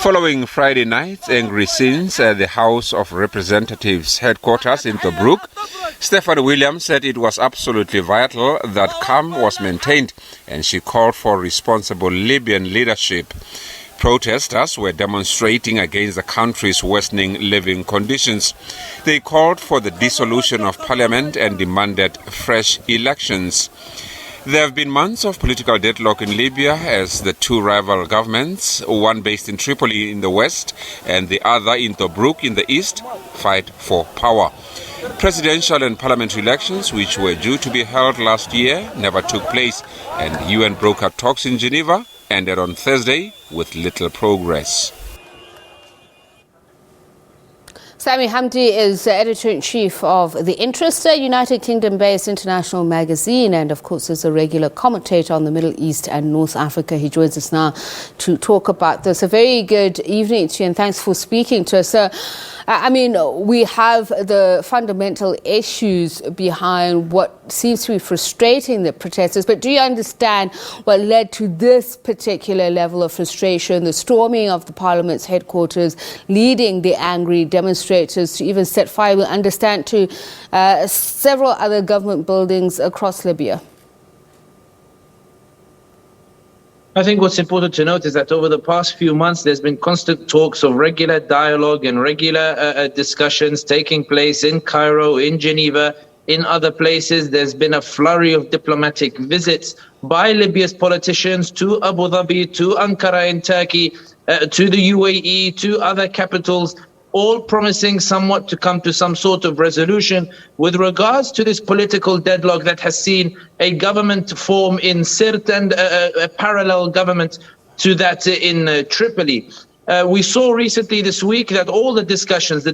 Following Friday night's angry scenes at the House of Representatives headquarters in Tobruk, Stephanie Williams said it was absolutely vital that calm was maintained, and she called for responsible Libyan leadership. Protesters were demonstrating against the country's worsening living conditions. They called for the dissolution of parliament and demanded fresh elections. There have been months of political deadlock in Libya as the two rival governments, one based in Tripoli in the west and the other in Tobruk in the east, fight for power. Presidential and parliamentary elections, which were due to be held last year, never took place, and UN brokered talks in Geneva ended on Thursday with little progress. Sami Hamdi is editor-in-chief of The Interest, a United Kingdom-based international magazine, and of course is a regular commentator on the Middle East and North Africa. He joins us now to talk about this. A very good evening to you, and thanks for speaking to us. So, we have the fundamental issues behind what seems to be frustrating the protesters, but do you understand what led to this particular level of frustration, the storming of the Parliament's headquarters, leading the angry demonstrators to even set fire, we understand, to several other government buildings across Libya? I think what's important to note is that over the past few months, there's been constant talks of regular dialogue and regular discussions taking place in Cairo, in Geneva, in other places. There's been a flurry of diplomatic visits by Libya's politicians to Abu Dhabi, to Ankara in Turkey, to the UAE, to other capitals, all promising somewhat to come to some sort of resolution with regards to this political deadlock that has seen a government form in Sirte and a parallel government to that in Tripoli. We saw recently this week that all the discussions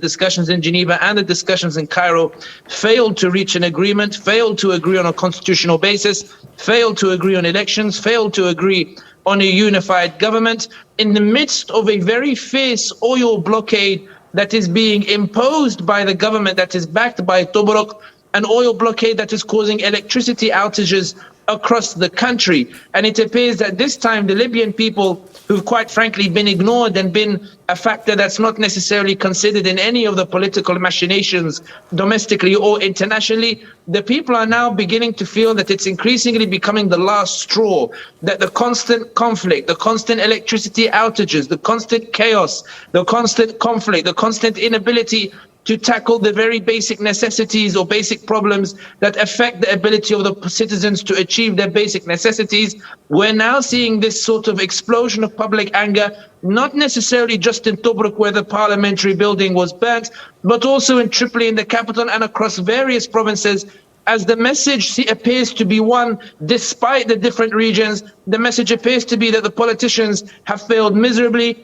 in Geneva and the discussions in Cairo failed to reach an agreement, failed to agree on a constitutional basis, failed to agree on elections, failed to agree on a unified government in the midst of a very fierce oil blockade that is being imposed by the government that is backed by Tobruk, an oil blockade that is causing electricity outages across the country. And it appears that this time the Libyan people, who've quite frankly been ignored and been a factor that's not necessarily considered in any of the political machinations domestically or internationally, the people are now beginning to feel that it's increasingly becoming the last straw, that the constant conflict, the constant electricity outages, the constant chaos, the constant conflict, the constant inability to tackle the very basic necessities or basic problems that affect the ability of the citizens to achieve their basic necessities. We're now seeing this sort of explosion of public anger, not necessarily just in Tobruk where the parliamentary building was burnt, but also in Tripoli in the capital and across various provinces. As the message appears to be one, despite the different regions, the message appears to be that the politicians have failed miserably,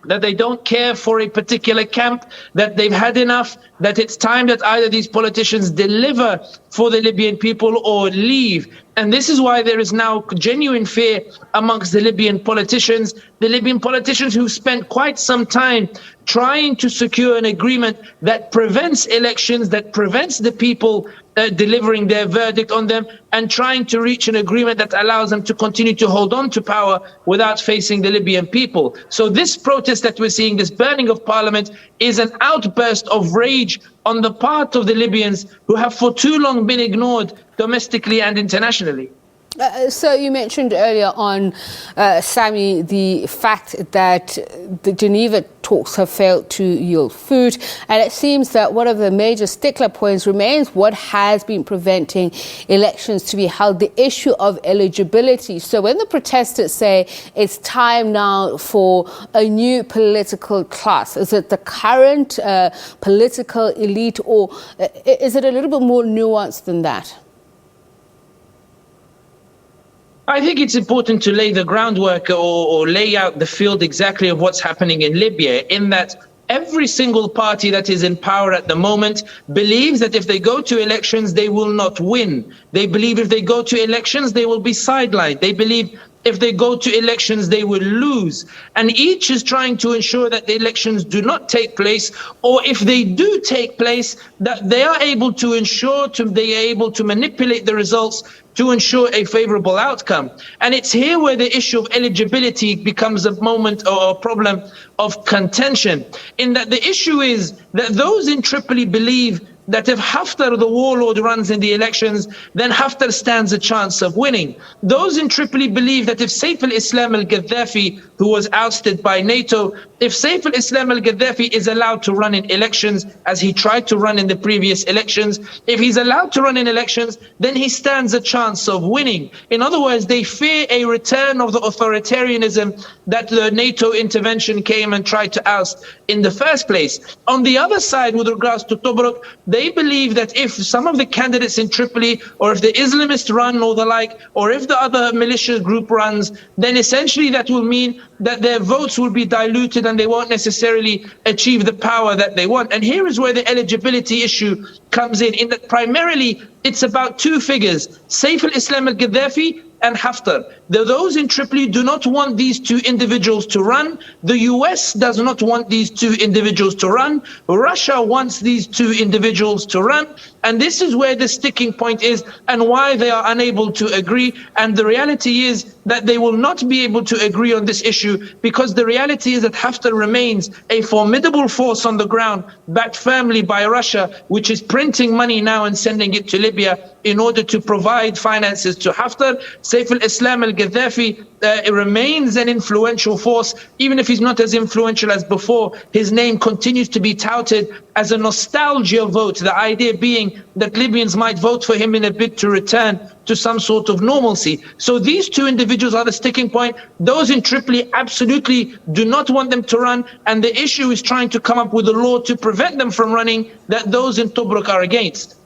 that they don't care for a particular camp, that they've had enough, that it's time that either these politicians deliver for the Libyan people or leave. And this is why there is now genuine fear amongst the Libyan politicians who spent quite some time trying to secure an agreement that prevents elections, that prevents the people delivering their verdict on them, and trying to reach an agreement that allows them to continue to hold on to power without facing the Libyan people. So this protest that we're seeing, this burning of parliament, is an outburst of rage on the part of the Libyans who have for too long been ignored domestically and internationally. So you mentioned earlier on, Sami, the fact that the Geneva talks have failed to yield fruit, and it seems that one of the major stickler points remains what has been preventing elections to be held, the issue of eligibility. So when the protesters say it's time now for a new political class, is it the current political elite, or is it a little bit more nuanced than that? I think it's important to lay the groundwork or lay out the field exactly of what's happening in Libya, in that every single party that is in power at the moment believes that if they go to elections, they will not win. They believe if they go to elections, they will be sidelined. They believe if they go to elections, they will lose. And each is trying to ensure that the elections do not take place, or if they do take place, that they are able to ensure they are able to manipulate the results to ensure a favorable outcome. And it's here where the issue of eligibility becomes a moment or a problem of contention, in that the issue is that those in Tripoli believe that if Haftar, the warlord, runs in the elections, then Haftar stands a chance of winning. Those in Tripoli believe that if Saif al-Islam al-Gaddafi, who was ousted by NATO, if Saif al-Islam al-Gaddafi is allowed to run in elections, as he tried to run in the previous elections, if he's allowed to run in elections, then he stands a chance of winning. In other words, they fear a return of the authoritarianism that the NATO intervention came and tried to oust in the first place. On the other side, with regards to Tobruk, they believe that if some of the candidates in Tripoli, or if the Islamists run or the like, or if the other militia group runs, then essentially that will mean that their votes will be diluted and they won't necessarily achieve the power that they want. And here is where the eligibility issue comes in that primarily it's about two figures, Saif al-Islam al-Gaddafi and Haftar. Those in Tripoli do not want these two individuals to run. The US does not want these two individuals to run. Russia wants these two individuals to run. And this is where the sticking point is and why they are unable to agree. And the reality is that they will not be able to agree on this issue, because the reality is that Haftar remains a formidable force on the ground, backed firmly by Russia, which is printing money now and sending it to Libya in order to provide finances to Haftar. Saif al-Islam al-Gaddafi remains an influential force. Even if he's not as influential as before, his name continues to be touted as a nostalgia vote, the idea being that Libyans might vote for him in a bid to return to some sort of normalcy. So these two individuals are the sticking point. Those in Tripoli absolutely do not want them to run, and the issue is trying to come up with a law to prevent them from running that those in Tobruk are against.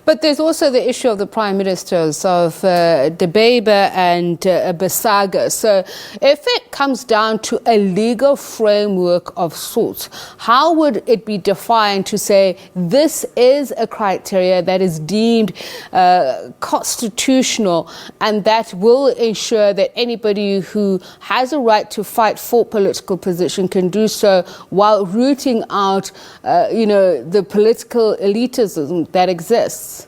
But there's also the issue of the prime ministers of Dbeibeh and Basaga. So if it comes down to a legal framework of sorts, how would it be defined to say this is a criteria that is deemed constitutional and that will ensure that anybody who has a right to fight for political position can do so while rooting out, the political elitism that exists?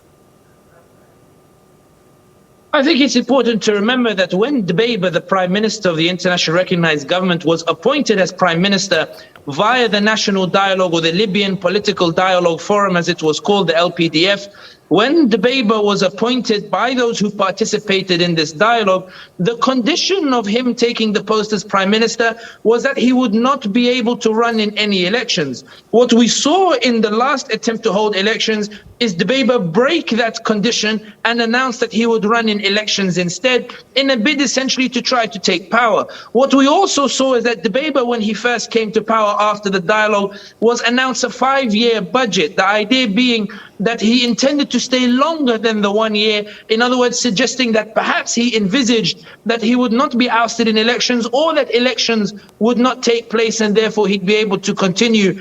I think it's important to remember that when Dbeibeh, the Prime Minister of the international recognized government, was appointed as Prime Minister via the National Dialogue, or the Libyan Political Dialogue Forum as it was called, the LPDF, when Dbeibeh was appointed by those who participated in this dialogue, the condition of him taking the post as Prime Minister was that he would not be able to run in any elections. What we saw in the last attempt to hold elections is Dbeibeh break that condition and announce that he would run in elections instead, in a bid essentially to try to take power. What we also saw is that Dbeibeh, when he first came to power after the dialogue, was announced a 5-year budget, the idea being that he intended to stay longer than the 1 year. In other words, suggesting that perhaps he envisaged that he would not be ousted in elections, or that elections would not take place, and therefore he'd be able to continue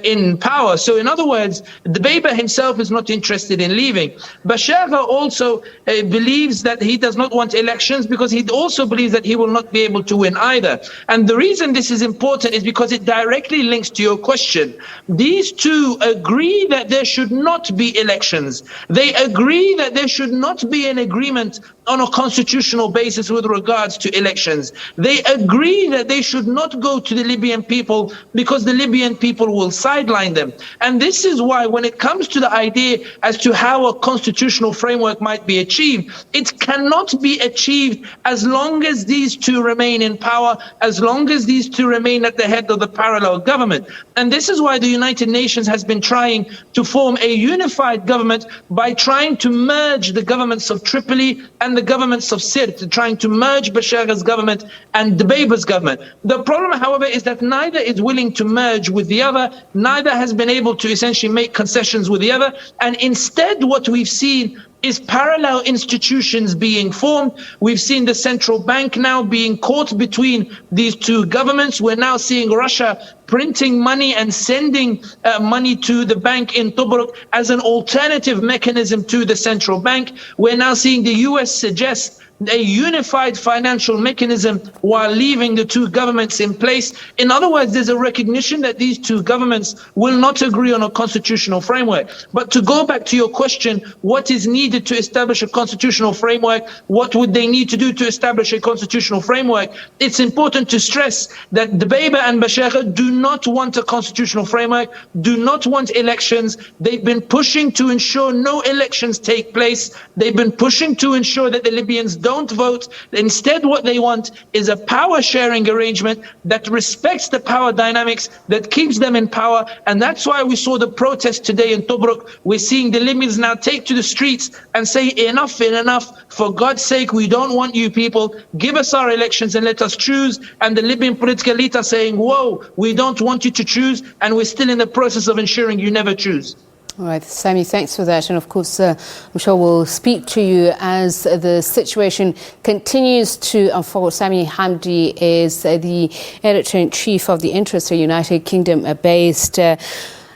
in power. So in other words, Dbeibeh himself is not interested in leaving. Bashar also believes that he does not want elections, because he also believes that he will not be able to win either. And the reason this is important is because it directly links to your question. These two agree that there should not be elections. They agree that there should not be an agreement on a constitutional basis with regards to elections. They agree that they should not go to the Libyan people, because the Libyan people will sideline them. And this is why, when it comes to the idea as to how a constitutional framework might be achieved, it cannot be achieved as long as these two remain in power, as long as these two remain at the head of the parallel government. And this is why the United Nations has been trying to form a unified government by trying to merge the governments of Tripoli and the governments of Sirte, trying to merge Bashar's government and Dbeibeh's government. The problem, however, is that neither is willing to merge with the other, neither has been able to essentially make concessions with the other, and instead what we've seen is parallel institutions being formed. We've seen the central bank now being caught between these two governments. We're now seeing Russia printing money and sending money to the bank in Tobruk as an alternative mechanism to the central bank. We're now seeing the US suggest a unified financial mechanism while leaving the two governments in place. In other words, there's a recognition that these two governments will not agree on a constitutional framework. But to go back to your question, what is needed to establish a constitutional framework? What would they need to do to establish a constitutional framework? It's important to stress that Dbeiba and Bashagha do not want a constitutional framework, do not want elections. They've been pushing to ensure no elections take place. They've been pushing to ensure that the Libyans don't vote. Instead, what they want is a power sharing arrangement that respects the power dynamics, that keeps them in power. And that's why we saw the protest today in Tobruk. We're seeing the Libyans now take to the streets and say, enough is enough. For God's sake, we don't want you people. Give us our elections and let us choose. And the Libyan political elite are saying, whoa, we don't want you to choose. And we're still in the process of ensuring you never choose. All right, Sami, thanks for that. And of course, I'm sure we'll speak to you as the situation continues to unfold. Sami Hamdi is the editor-in-chief of the Interest, a United Kingdom-based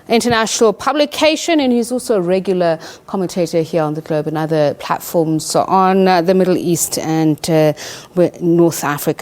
international publication, and he's also a regular commentator here on the Globe and other platforms on the Middle East and North Africa.